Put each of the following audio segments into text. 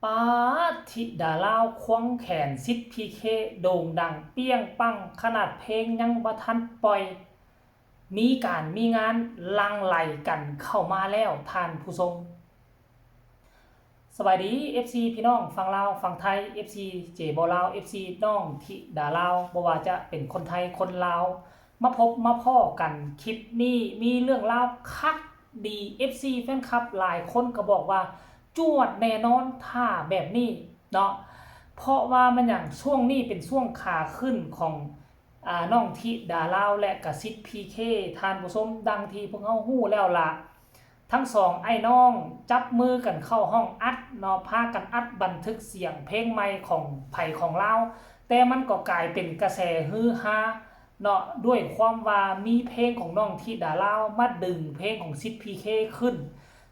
ป๊าดธิดาลาวควงแขนซิดพีเคโด่งดังเปี้ยงปังขนาดเพลงยังบ่ทันปล่อยมีงานลังไหลกันเข้ามาแล้วท่านผู้ชมสวัสดี FC พี่น้องฝั่งลาวฝั่งไทย FC เจบอลาว FC น้องธิดาลาวบ่ว่าจะเป็นคนไทยคนลาวมาพบมาพ้อกันคลิปนี้มีเรื่องราวคักดี FC แฟนคลับหลายคนก็บอกว่าจวดแน่นอนถ้าแบบนี้เนาะเพราะว่ามันอย่างช่วงนี้เป็นช่วงขาขึ้นของน้องธิดาลาวและกสิทธิ์พีเคทานผู้ชมดังที่พวกเฮาฮู้แล้วล่ะทั้งสองไอ้น้องจับมือกันเข้าห้องอัดเนาะพากันอัดบันทึกเสียงเพลงใหม่ของไผ่ของลาวแต่มันก็กลายเป็นกระแสฮือฮาเนาะด้วยความว่ามีเพลงของน้องธิดาลาวมาดึงเพลงของซิทธิ์พีเคขึ้น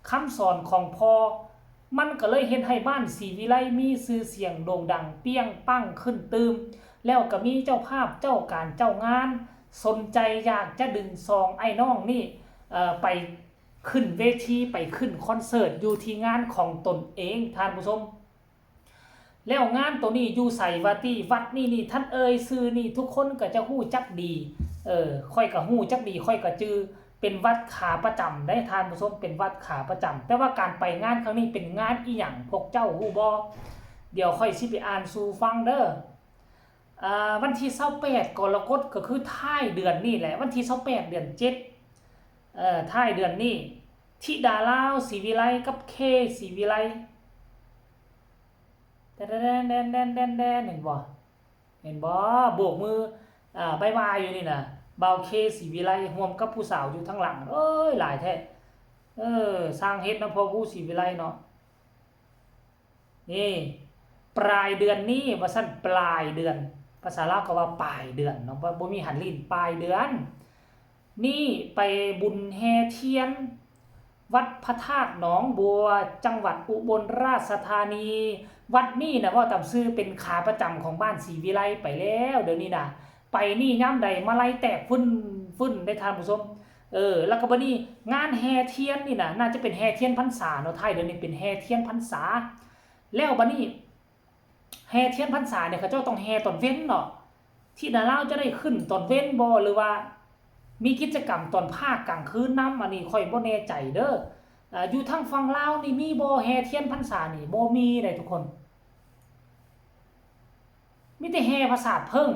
คำสอนของพอมันก็เลยเห็นให้บ้านศรีวิไลมีชื่อเสียงโด่งดังเปี้ยงปั้งขึ้นตืมแล้วก็มีเจ้าภาพเจ้าการเจ้างานสนใจอยากจะดึงซองไอ้น้องนี่ไปขึ้นเวทีไปขึ้นคอนเสิร์ตอยู่ที่งานของตนเองท่านผู้ชมแล้วงานตัวนี้อยู่ใส่วัดที่วัดนี่ท่านเอ่ยซื้อนี่ทุกคนก็จะฮู้จักดีค่อยก็ฮู้จักดีค่อยก็จือเป็นวัดขาประจำได้ทานผู้ชมเป็นวัดขาประจำแต่ว่าการไปงานครั้งนี้เป็นงานอีหยังพวกเจ้าฮู้บ่เดี๋ยวค่อยสิไปอ่านสู่ฟังเด้อวันที่28กรกฎาคมก็คือท้ายเดือนนี้แหละวันที่28เดือน7ท้ายเดือนนี้ธิดาลาวศรีวิไลกับเคศรีวิไลแดนเห็นบ่โบกมือบายบายอยู่นี่น่ะเบาเคศรีวิไลร่วมกับผู้สาวอยู่ทั้งหลังเอ้ยหลายแท้สร้างเฮ็ดนะพ่อผู้ศรีวิไลเนาะนี่ปลายเดือนนี้ว่าซั่นปลายเดือนภาษาลาวก็ว่าปลายเดือนเนาะบ่มีหันลิ้นปลายเดือนนี่ไปบุญแห่เทียนวัดพระธาตุหนองบัวจังหวัดอุบลราชธานีวัดนี้นะว่าตามซื้อเป็นขาประจำของบ้านศรีวิไลไปแล้วเดี๋ยวนี้นะไปนี่ย่ำใดมาไล่แตกฟื้นได้ทานผู้ชมแล้วก็บัดนี้งานแห่เทียนนี่นะน่าจะเป็นแห่เทียนพรรษาเนาะไทยเดี๋ยวนี้เป็นแห่เทียนพรรษาแล้วบัดนี้แห่เทียนพรรษาเนี่ยเขาเจ้าต้องแห่ตอนเว้นเนาะที่ดาราจะได้ขึ้นตอนเว้นบ่หรือว่ามีกิจกรรมตอนภาคกลางคืนนำอันนี้ค่อยบ่แน่ใจเด้ออยู่ทางฝั่งลาวนี่มีบ่แห่เทียนพรรษานี่บ่มีได้ทุกคนมีแต่แห่พระศาสตร์เพิ่ง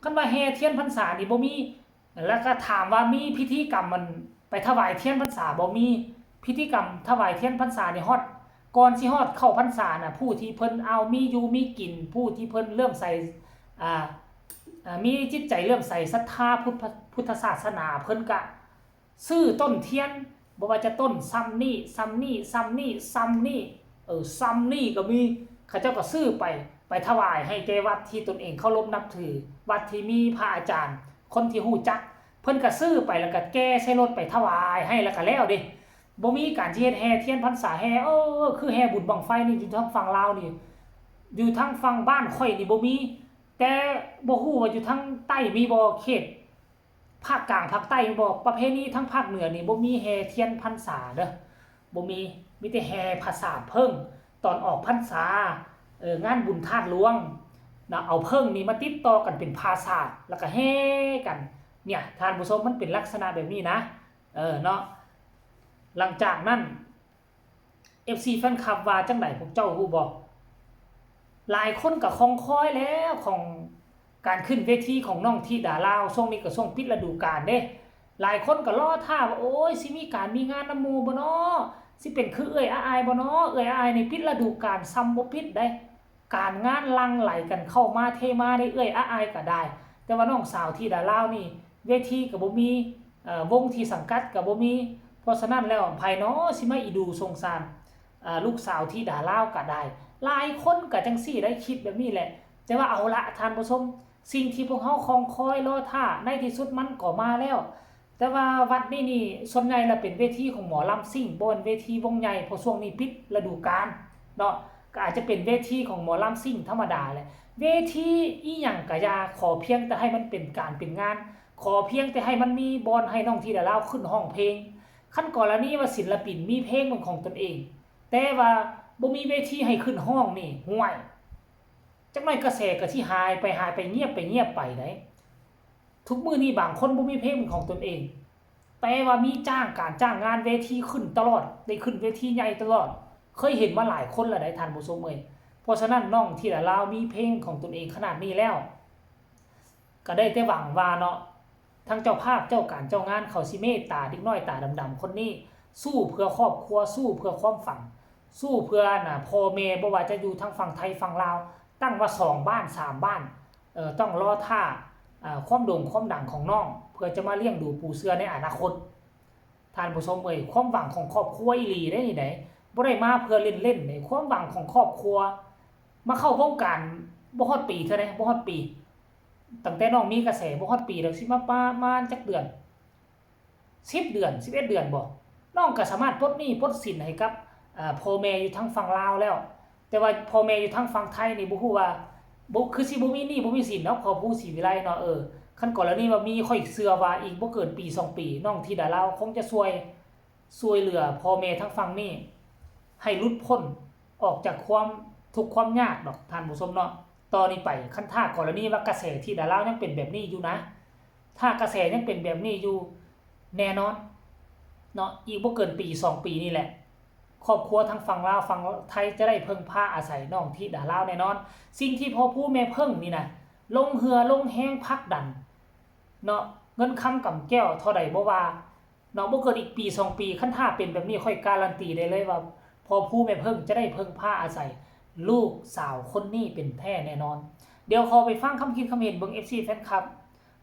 คันว่าแห่เทียนพรรษานี่บ่มีแล้วก็ถามว่ามีพิธีกรรมมันไปถวายเทียนพรรษาบ่มีพิธีกรรมถวายเทียนพรรษานี่ฮอดก่อนสิฮอดเข้าพรรษาน่ะผู้ที่เพิ่นเอามีอยู่มีกินผู้ที่เพิ่นเริ่มใส่อ่ามีจิตใจเริ่มใส่ศรัทธาพุทธศาสนาเพิ่นก็ซื้อต้นเทียนบ่ว่าจะต้นซ้ำนี่ซ้ำนี่ซ้ำนี่ซ้ำนี่ซ้ำนี่ก็มีเขาเจ้าก็ซื้อไปถวายให้แก่วัดที่ตนเองเคารพนับถือวัดที่มีพระอาจารย์คนที่ฮู้จักเพิ่นก็ซื้อไปแล้วก็แก้ใช้รถไปถวายให้แล้วก็แล้วเด้บ่มีการที่เฮ็ดแห่เทียนพรรษาแห่คือแห่บุญบั้งไฟนี่อยู่ทางฝั่งลาวนี่อยู่ทางฝั่งบ้านข่อยนี่บ่มีแต่บ่ฮู้ว่าอยู่ทางใต้มีบ่เขตภาคกลางภาคใต้มีบ่ประเพณีทั้งภาคเหนือนี่บ่มีแห่เทียนพรรษาเด้อบ่มีแต่แห่พระศาสตร์เพิ่งตอนออกพรรษางานบุญธาตุหลวงนะเอาเพิ่งนี่มาติดต่อกันเป็นภาษาสแล้วก็แห่กันเนี่ยท่านผู้ชมมันเป็นลักษณะแบบนี้นะเนาะหลังจากนั้น FC แฟนคลับว่าจังไดพวกเจ้าฮู้บ่หลายคนก็คงคอยแล้วของการขึ้นเวทีของน้องธิดาลาวช่วงนี้ก็ช่วงปิดฤดูกาลเด้หลายคนก็รอท่าว่าโอ้ยสิมีการมีงานนำหมู่บ่เนาะสิเป็นคือเอ้ยอายบ่เนาะเอ้ยอายนี่ปิดฤดูกาลซ้ำบ่ปิดได้การงานลังไหลกันเข้ามาเทมาได้เอ้ยอายก็ได้แต่ว่าน้องสาวธิดาลาวนี่เวทีก็บ่มีวงที่สังกัดก็บ่มีเพราะฉะนั้นแล้วไผเนาะสิมาอีดูสงสารลูกสาวธิดาลาวก็ได้หลายคนก็จังซี่ได้คิดแบบนี้แหละแต่ว่าเอาละท่านผู้ชมสิ่งที่พวกเฮาคองคอยรอท่าในที่สุดมันก็มาแล้วแต่ว่าวัดนี่ส่วนใหญ่แล้วเป็นเวทีของหมอลำซิ่งบ่เป็นเวทีวงใหญ่เพราะช่วงนี้ปิดฤดูกาลเนาะก็อาจจะเป็นเวทีของหมอลำซิ่งธรรมดาแหละเวทีอีหยังก็อย่าขอเพียงแต่ให้มันเป็นการเป็นงานขอเพียงแต่ให้มันมีบอนให้น้องธิดาลาวขึ้นห้องเพลงคันกรณีว่าศิลปินมีเพลงเป็นของตนเองแต่ว่า บ่มีเวทีให้ขึ้นห้องนี่ห่วยจักหน่อยกระแสก็สิหายไปเงียบไปได้ทุกมื้อนี้บางคนบ่มีเพลงเป็นของตนเองแต่ว่ามีการจ้างงานเวทีขึ้นตลอดได้ขึ้นเวทีใหญ่ตลอดเคยเห็นมาหลายคนแล้วได้ท่านผู้ชมเอ้ยเพราะฉะนั้นน้องที่ละลาวมีเพลงของตนเองขนาดนี้แล้วก็ได้แต่หวังว่าเนาะทั้งเจ้าภาพเจ้าการเจ้างานเขาสิเมตตาเด็กน้อยตาดำๆคนนี้สู้เพื่อครอบครัวสู้เพื่อความฝันสู้เพื่อพ่อแม่บ่ว่าจะอยู่ทางฝั่งไทยฝั่งลาวตั้งว่า2บ้าน3บ้านต้องรอท่าความโด่งความดังของน้องเพื่อจะมาเลี้ยงดูปูเสือในอนาคตท่านผู้ชมเอ้ยความหวังของครอบครัวอีหลีได้นี่ไดบ่ได้มาเพื่อเล่นๆในความหวังของครอบครัวมาเข้าวงการบ่ฮอดปีเท่าใดบ่ฮอดปีตั้งแต่น้องมีกระแสบ่ฮอดปีแล้วสิมาประมาณจักเดือน10เดือน11เดือนบ่น้องก็สามารถปลดหนี้ปลดสินให้กับพ่อแม่อยู่ทางฝั่งลาวแล้วแต่ว่าพ่อแม่อยู่ทางฝั่งไทยนี่บ่ฮู้ว่าบ่คือสิบ่มีหนี้บ่มีสินเนาะพอผู้ศรีวิไลเนาะคันกรณีว่ามีค่อยเชื่อว่าอีกบ่เกินปี2ปีน้องธิดาลาวคงจะช่วยเหลือพ่อแม่ทางฝั่งนี้ให้หลุดพ้นออกจากความทุกข์ความยากดอกท่านผู้ชมเนาะตอนนี้ไปคันถ้ากรณีว่ากระแสธิดาลาวยังเป็นแบบนี้อยู่นะถ้ากระแสยังเป็นแบบนี้อยู่แน่นอนเนาะอีกบ่เกินปี2ปีนี่แหละครอบครัวทั้งฝั่งลาวฝั่งไทยจะได้พึ่งพาอาศัยน้องธิดาลาวแน่นอนสิ่งที่พ่อผู้แม่เพิ่งนี่นะลงเหือลงแห้งพักดันเนาะเงินคำกำแก้วเท่าใดบ่ว่าเนาะบ่เกินอีกปี2ปีคันถ้าเป็นแบบนี้ค่อยการันตีได้เลยว่าพ่อผู้แม่เพิ่งจะได้พึ่งพาอาศัยลูกสาวคนนี้เป็นแท้แน่นอนเดี๋ยวขอไปฟังคำคิดคำเห็นเบิ่ง FC แฟนคลับ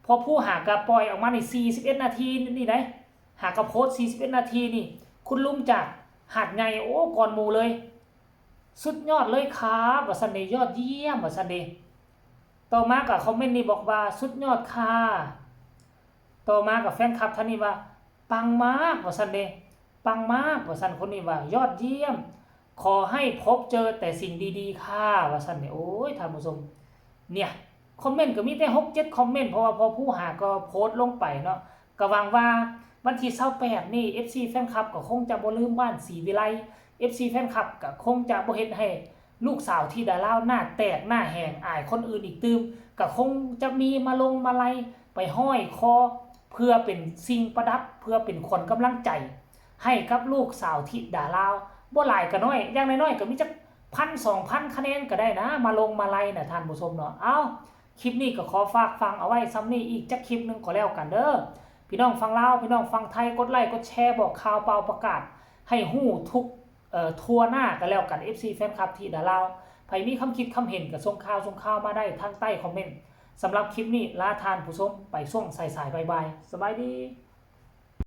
พอผู้หากะปล่อยออกมาใน41นาทีนี่ได้หากะโพสต์41นาทีนี่คุณลุงจากหาดใหญ่โอ้ก่อนหมู่เลยสุดยอดเลยครับว่าซั่นเด้ยอดเยี่ยมว่าซั่นเด้ต่อมาก็คอมเมนต์นี้บอกว่าสุดยอดค่ะต่อมากับแฟนคลับท่านนี้ว่าปังมากว่าซั่นเด้ปังมากว่าซั่นคนนี้ว่ายอดเยี่ยมขอให้พบเจอแต่สิ่งดีๆค่ะว่าซั่นนี่โอ้ยท่านผู้ชมเนี่ยคอมเมนต์ก็มีแต่6-7คอมเมนต์เพราะว่าพอผู้หาก็โพสต์ลงไปเนาะก็หวังว่าวันที่28นี่ FC แฟนคลับก็คงจะบ่ลืมบ้านศรีวิไล FC แฟนคลับก็คงจะบ่เฮ็ดให้ลูกสาวธิดาลาวหน้าแตกหน้าแหงอายคนอื่นอีกตืมก็คงจะมีมาลัยไปห้อยคอเพื่อเป็นสิ่งประดับเพื่อเป็นขวัญกำลังใจให้กับลูกสาวธิดาลาวบ่หลายก็น้อยอย่างน้อยๆก็มีจัก 1,000-2,000 คะแนนก็ได้นะมาลัยน่ะท่านผู้ชมเนาะเอ้าคลิปนี้ก็ขอฝากฟังเอาไว้ซ้ำนี้อีกจักคลิปนึงก็แล้วกันเด้อพี่น้องฟังลาวพี่น้องฟังไทยกดไลค์กดแชร์บอกข่าวเป่าประกาศให้ฮู้ทุกทั่วหน้าก็แล้วกัน FC แฟนคลับที่ดาลาวไผมีคำคิดคำเห็นก็ส่งข่าวมาได้ทางใต้คอมเมนต์สำหรับคลิปนี้ลาทานผู้ชมไปช่วงสายๆบ่ายๆสบายดี